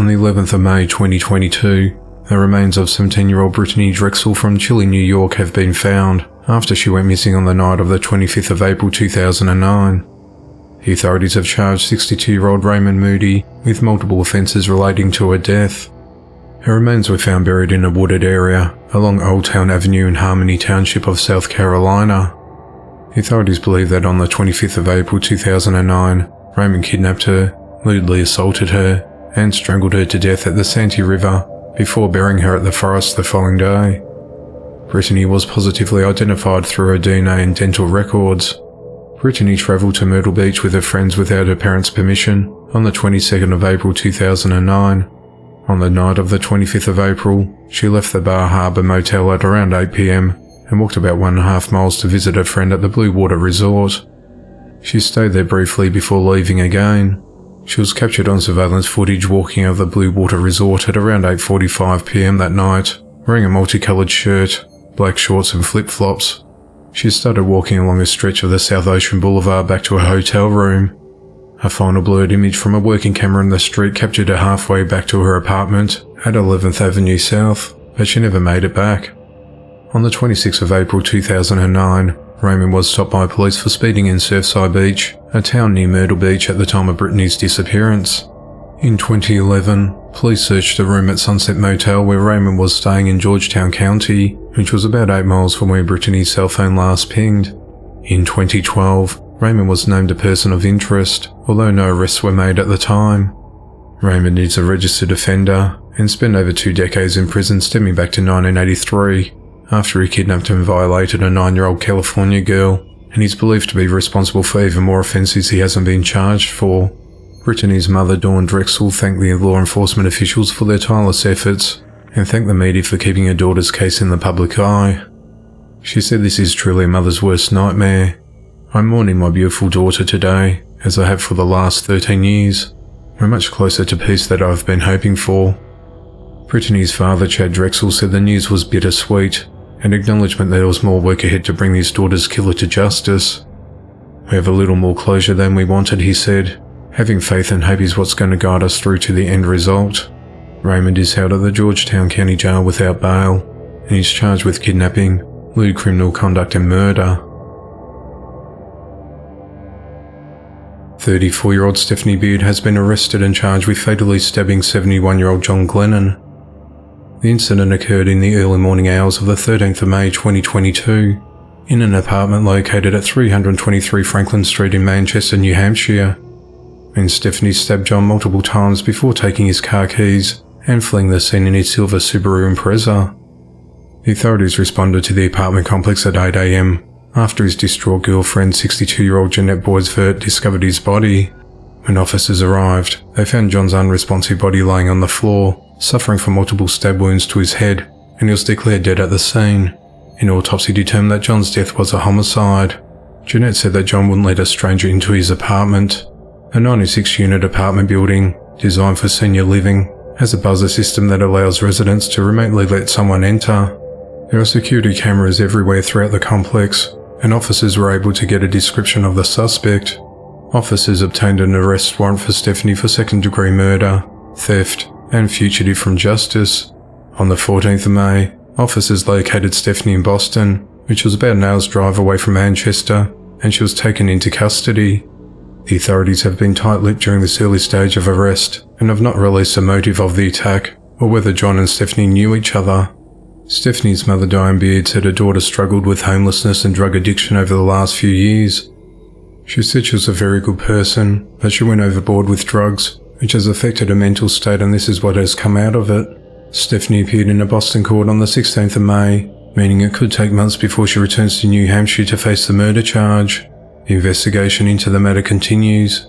On the 11th of May 2022, the remains of 17-year-old Brittany Drexel from Chile, New York have been found after she went missing on the night of the 25th of April 2009. The authorities have charged 62-year-old Raymond Moody with multiple offences relating to her death. Her remains were found buried in a wooded area along Old Town Avenue in Harmony Township of South Carolina. The authorities believe that on the 25th of April 2009, Raymond kidnapped her, lewdly assaulted her, and strangled her to death at the Santee River before burying her at the forest the following day. Brittany was positively identified through her DNA and dental records. Brittany travelled to Myrtle Beach with her friends without her parents' permission on the 22nd of April 2009. On the night of the 25th of April, she left the Bar Harbor Motel at around 8 p.m. and walked about 1.5 miles to visit a friend at the Blue Water Resort. She stayed there briefly before leaving again. She was captured on surveillance footage walking out of the Blue Water Resort at around 8:45 p.m. that night, wearing a multicoloured shirt, black shorts and flip-flops. She started walking along a stretch of the South Ocean Boulevard back to her hotel room. A final blurred image from a working camera in the street captured her halfway back to her apartment at 11th Avenue South, but she never made it back. On the 26th of April 2009, Raymond was stopped by police for speeding in Surfside Beach, a town near Myrtle Beach at the time of Brittany's disappearance. In 2011, police searched a room at Sunset Motel where Raymond was staying in Georgetown County, which was about 8 miles from where Brittany's cell phone last pinged. In 2012, Raymond was named a person of interest, although no arrests were made at the time. Raymond is a registered offender and spent over 2 decades in prison stemming back to 1983, after he kidnapped and violated a 9-year-old California girl, and he's believed to be responsible for even more offences he hasn't been charged for. Brittany's mother, Dawn Drexel, thanked the law enforcement officials for their tireless efforts, and thanked the media for keeping her daughter's case in the public eye. She said, "This is truly a mother's worst nightmare. I'm mourning my beautiful daughter today, as I have for the last 13 years. We're much closer to peace than I've been hoping for." Brittany's father, Chad Drexel, said the news was bittersweet, and acknowledgement that there was more work ahead to bring his daughter's killer to justice. "We have a little more closure than we wanted," he said. "Having faith and hope is what's going to guide us through to the end result." Raymond is held at the Georgetown County Jail without bail, and he's charged with kidnapping, lewd criminal conduct and murder. 34-year-old Stephanie Beard has been arrested and charged with fatally stabbing 71-year-old John Glennon. The incident occurred in the early morning hours of the 13th of May 2022 in an apartment located at 323 Franklin Street in Manchester, New Hampshire, when Stephanie stabbed John multiple times before taking his car keys and fleeing the scene in his silver Subaru Impreza. The authorities responded to the apartment complex at 8 a.m. after his distraught girlfriend, 62-year-old Jeanette Boisvert, discovered his body. When officers arrived, they found John's unresponsive body lying on the floor, suffering from multiple stab wounds to his head, and he was declared dead at the scene. An autopsy determined that John's death was a homicide. Jeanette said that John wouldn't let a stranger into his apartment. A 96-unit apartment building, designed for senior living, has a buzzer system that allows residents to remotely let someone enter. There are security cameras everywhere throughout the complex, and officers were able to get a description of the suspect. Officers obtained an arrest warrant for Stephanie for second-degree murder, theft, and fugitive from justice. On the 14th of May, officers located Stephanie in Boston, which was about an hour's drive away from Manchester, and she was taken into custody. The authorities have been tight-lipped during this early stage of arrest and have not released the motive of the attack or whether John and Stephanie knew each other. Stephanie's mother, Diane Beard, said her daughter struggled with homelessness and drug addiction over the last few years. She said she was a very good person, but she went overboard with drugs, which has affected her mental state, and this is what has come out of it. Stephanie appeared in a Boston court on the 16th of May, meaning it could take months before she returns to New Hampshire to face the murder charge. The investigation into the matter continues.